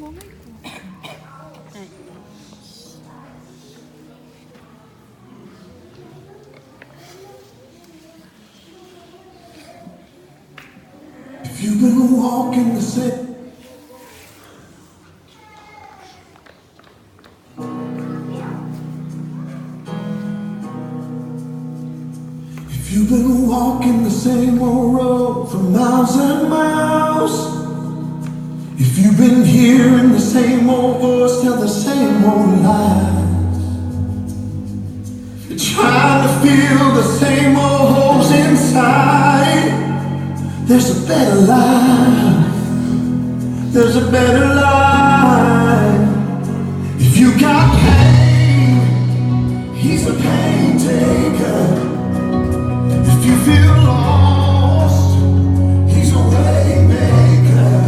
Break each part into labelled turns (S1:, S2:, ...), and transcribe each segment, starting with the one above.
S1: If you've been walking the same, if you've been walking the same old road for miles and miles, if you've been hearing the same old voice tell the same old lies, you're trying to fill the same old holes inside. There's a better life. There's a better life. If you got pain, he's a pain taker. If you feel lost, he's a way maker.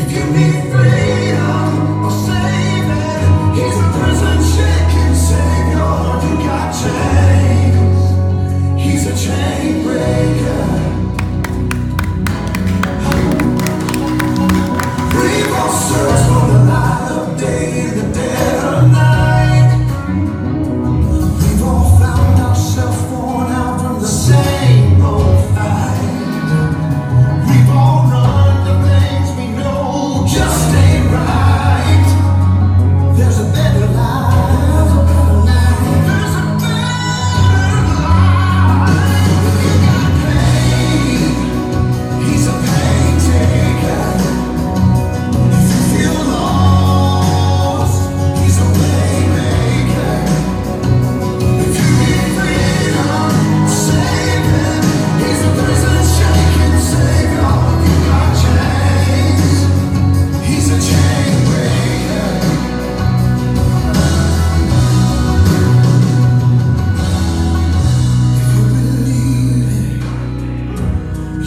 S1: If you need freedom or saving, he's a prison shaking savior. You got chains, he's a chain breaker. Search for the light of day in the dead of night. We've all found ourselves worn out from the same old fight. We've all run to things we know just ain't right. There's a better life. There's a better life. If you got pain, he's a pain taker.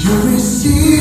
S1: You receive